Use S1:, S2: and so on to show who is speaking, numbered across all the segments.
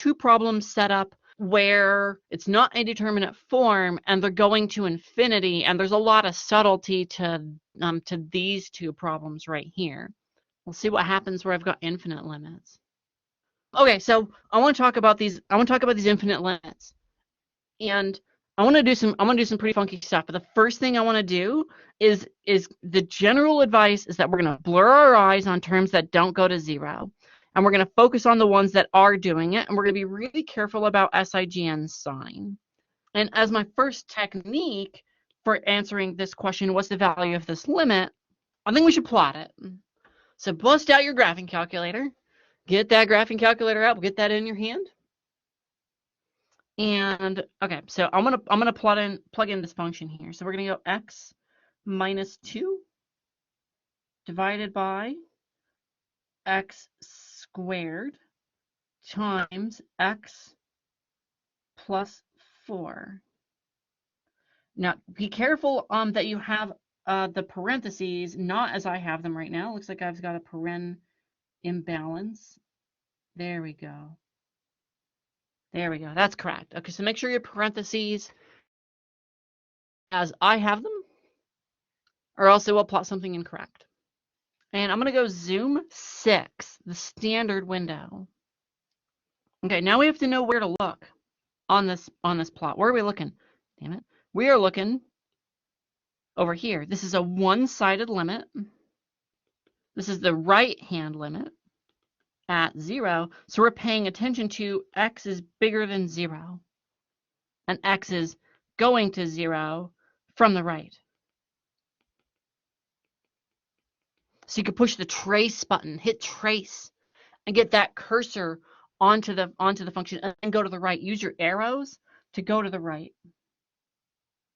S1: two problems set up where it's not a determinate form and they're going to infinity, and there's a lot of subtlety to these two problems right here. We'll see what happens where I've got infinite limits. Okay, so I want to talk about these. I want to talk about these infinite limits, and I want to do some pretty funky stuff. But the first thing I want to do is the general advice is that we're going to blur our eyes on terms that don't go to zero, and we're going to focus on the ones that are doing it, and we're going to be really careful about SIGN sign. And as my first technique for answering this question, what's the value of this limit, I think we should plot it. So bust out your graphing calculator. Get that graphing calculator out. Get that in your hand. And okay, so I'm gonna plug in this function here. So we're gonna go x minus 2 divided by x squared times x plus 4. Now be careful that you have the parentheses not as I have them right now. Looks like I've got a paren imbalance. There we go. There we go. That's correct. Okay, so make sure your parentheses as I have them, or else it will plot something incorrect. And I'm going to go zoom 6, the standard window. Okay, now we have to know where to look on this plot. Where are we looking? Damn it. We are looking over here. This is a one-sided limit. This is the right-hand limit at 0. So we're paying attention to x is bigger than 0. And x is going to 0 from the right. So you could push the trace button, hit trace, and get that cursor onto the function and go to the right. Use your arrows to go to the right.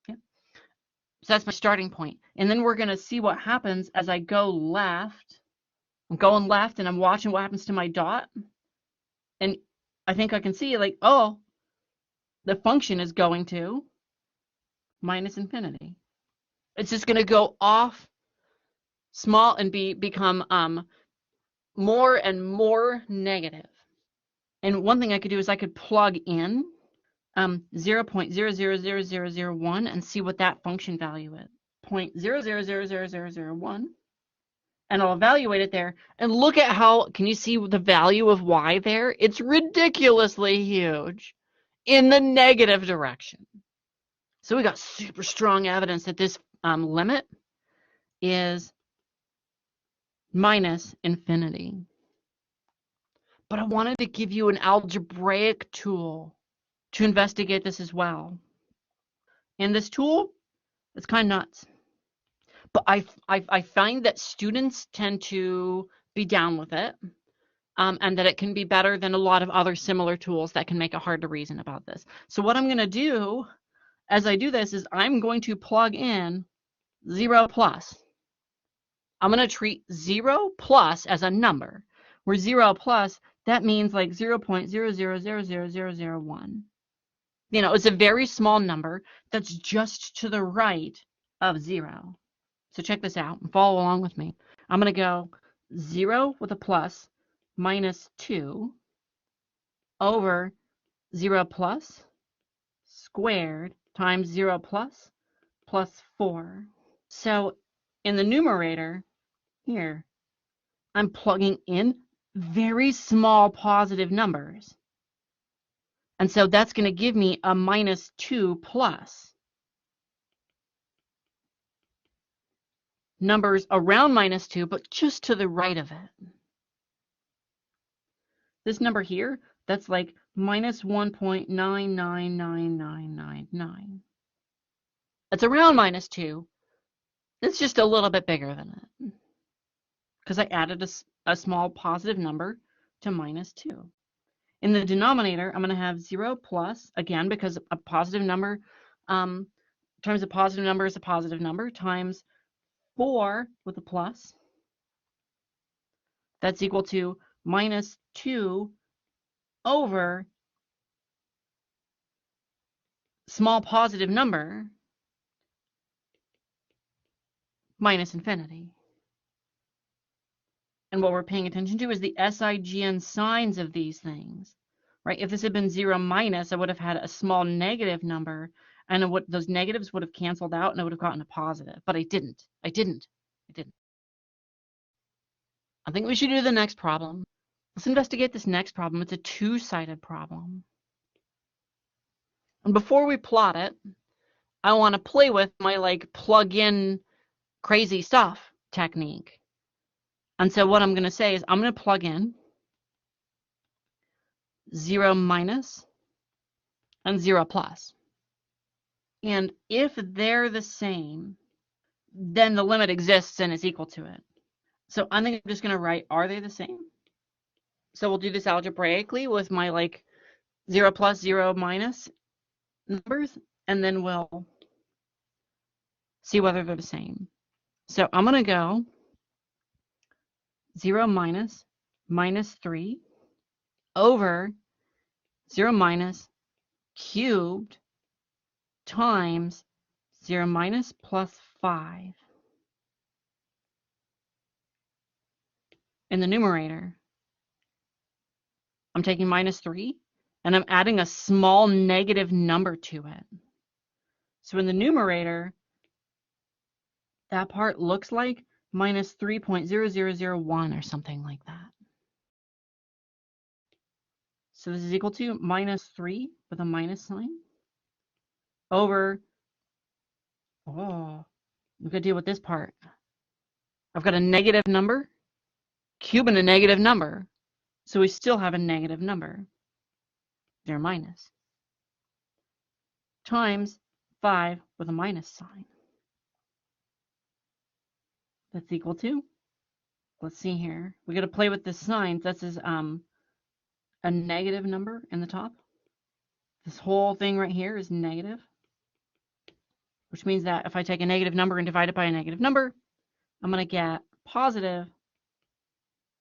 S1: Okay. So that's my starting point. And then we're going to see what happens as I go left. I'm going left and I'm watching what happens to my dot. And I think I can see, like, oh, the function is going to minus infinity. It's just going to go off small and become more and more negative. And one thing I could do is I could plug in 0.000001 and see what that function value is. 0.000001. And I'll evaluate it there. And look at how, can you see the value of y there? It's ridiculously huge in the negative direction. So we got super strong evidence that this limit is minus infinity. But I wanted to give you an algebraic tool to investigate this as well. And this tool, it's kind of nuts. But I find that students tend to be down with it, and that it can be better than a lot of other similar tools that can make it hard to reason about this. So what I'm going to do as I do this is I'm going to plug in 0 plus. I'm going to treat 0 plus as a number, where 0 plus, that means like 0.00000001. You know, it's a very small number that's just to the right of 0. So check this out and follow along with me. I'm going to go 0 with a plus minus 2 over 0 plus squared times 0 plus plus 4. So in the numerator here, I'm plugging in very small positive numbers. And so that's going to give me a minus 2 plus. Numbers around minus 2, but just to the right of it. This number here, that's like minus 1.999999. It's around minus 2. It's just a little bit bigger than it. Because I added a small positive number to minus 2. In the denominator, I'm going to have 0 plus, again, because a positive number times a positive number is a positive number, times 4 with a plus. That's equal to minus 2 over small positive number minus infinity. And what we're paying attention to is the SIGN signs of these things. right? If this had been 0 minus, I would have had a small negative number, and those negatives would have canceled out, and I would have gotten a positive. But I didn't. I think we should do the next problem. Let's investigate this next problem. It's a two-sided problem. And before we plot it, I want to play with my like plug-in crazy stuff technique. And so what I'm going to say is I'm going to plug in 0 minus and 0 plus. And if they're the same, then the limit exists and is equal to it. So I think I'm just going to write, are they the same? So we'll do this algebraically with my like 0 plus 0 minus numbers, and then we'll see whether they're the same. So I'm going to go 0 minus minus 3 over 0 minus cubed times 0 minus plus 5 in the numerator. I'm taking minus 3 and I'm adding a small negative number to it. So in the numerator, that part looks like minus 3.0001 or something like that. So this is equal to minus 3 with a minus sign over, oh, we've got to deal with this part. I've got a negative number, cubing a negative number. So we still have a negative number, 0 minus, times 5 with a minus sign. That's equal to, let's see here, we got to play with the signs. This is a negative number in the top. This whole thing right here is negative, which means that if I take a negative number and divide it by a negative number, I'm going to get positive,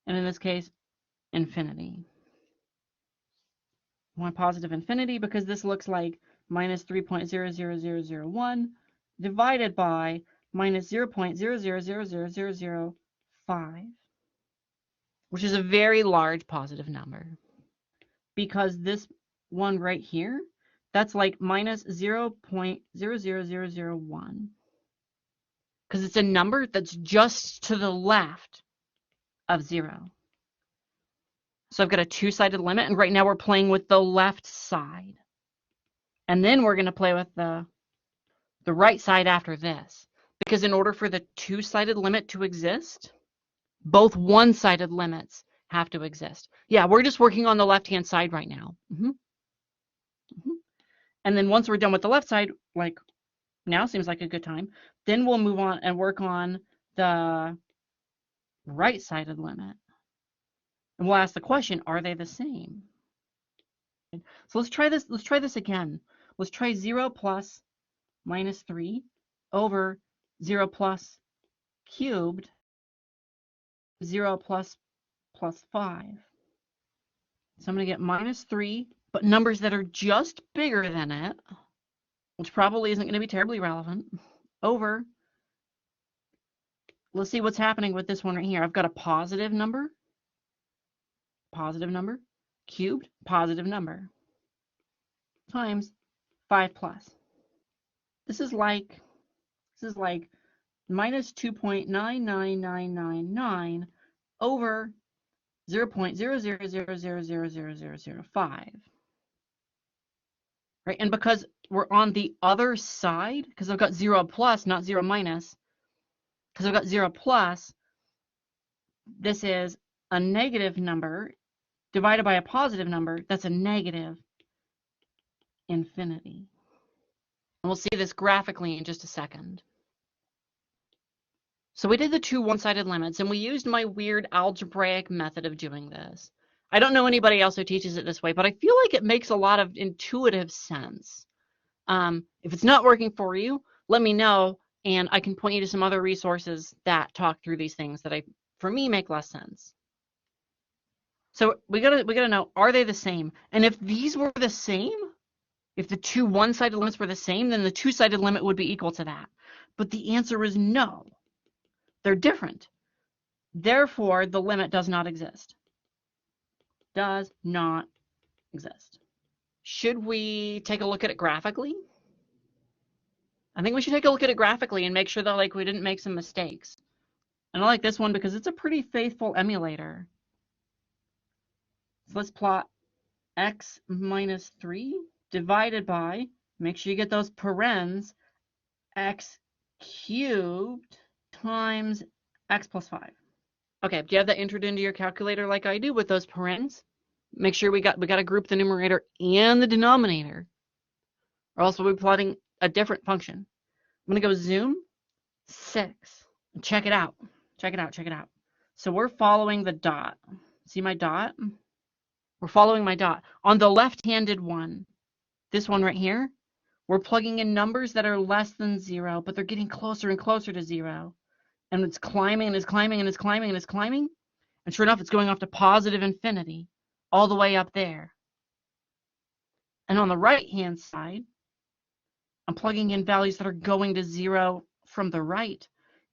S1: and in this case, infinity. I want positive infinity because this looks like minus 3.000001 divided by minus 0.0000005, which is a very large positive number. Because this one right here, that's like minus 0.00001. Because it's a number that's just to the left of 0. So I've got a two-sided limit, and right now we're playing with the left side. And then we're going to play with the right side after this. Because in order for the two-sided limit to exist, both one-sided limits have to exist. Yeah, we're just working on the left-hand side right now. And then once we're done with the left side, like now seems like a good time, then we'll move on and work on the right-sided limit. And we'll ask the question, are they the same? So let's try this. Let's try this again. Let's try 0 plus minus 3 over 0 plus cubed 0 plus 5. So I'm going to get minus 3, but numbers that are just bigger than it, which probably isn't going to be terribly relevant, over, let's see what's happening with this one right here. I've got a positive number, cubed, positive number, times 5 plus. This is like minus 2.99999 over 0.0000005. Right, and because we're on the other side, because I've got 0 plus, not 0 minus, because I've got 0 plus, this is a negative number divided by a positive number, that's a negative infinity. And we'll see this graphically in just a second. So we did the two one-sided limits, and we used my weird algebraic method of doing this. I don't know anybody else who teaches it this way, but I feel like it makes a lot of intuitive sense. If it's not working for you, let me know, and I can point you to some other resources that talk through these things that for me, make less sense. So we gotta know, are they the same? And if these were the same, if the two one-sided limits were the same, then the two-sided limit would be equal to that. But the answer is no. They're different. Therefore, the limit does not exist. Does not exist. Should we take a look at it graphically? I think we should take a look at it graphically and make sure that like we didn't make some mistakes. And I like this one because it's a pretty faithful emulator. So let's plot x minus 3 divided by, make sure you get those parens, x cubed times x plus 5. Okay, do you have that entered into your calculator like I do with those parens? Make sure we got to group the numerator and the denominator, or else we'll be plotting a different function. I'm going to go zoom 6. Check it out. Check it out. Check it out. So we're following the dot. See my dot? We're following my dot. On the left-handed one, this one right here, we're plugging in numbers that are less than 0, but they're getting closer and closer to 0. And it's climbing and it's climbing and it's climbing and it's climbing. And sure enough, it's going off to positive infinity all the way up there. And on the right-hand side, I'm plugging in values that are going to 0 from the right.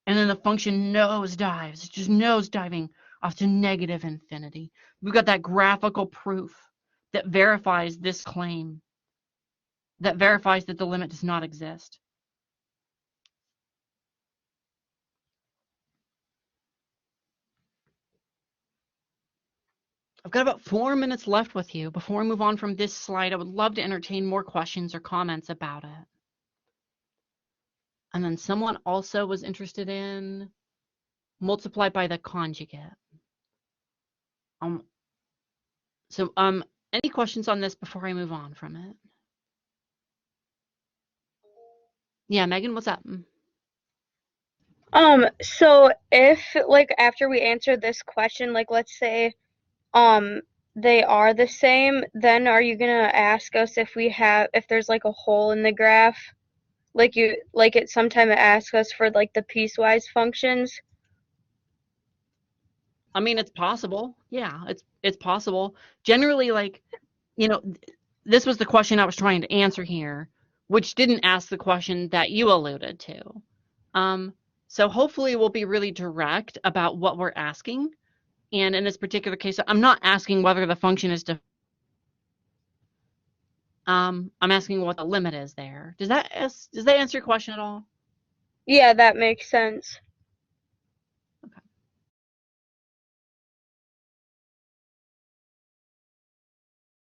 S1: And then the function nosedives. It's just nosediving off to negative infinity. We've got that graphical proof that verifies this claim, that verifies that the limit does not exist. I've got about 4 minutes left with you. Before I move on from this slide, I would love to entertain more questions or comments about it. And then someone also was interested in multiply by the conjugate. Any questions on this before I move on from it? Yeah, Megan, what's up?
S2: So if like after we answer this question, like let's say they are the same, then are you gonna ask us if there's like a hole in the graph? Like it sometimes asks us for like the piecewise functions.
S1: I mean, it's possible. Yeah, it's possible. Generally, like, you know, this was the question I was trying to answer here, which didn't ask the question that you alluded to. So hopefully we'll be really direct about what we're asking. And in this particular case, I'm not asking whether the function is I'm asking what the limit is there. Does that answer your question at all?
S2: Yeah, that makes sense.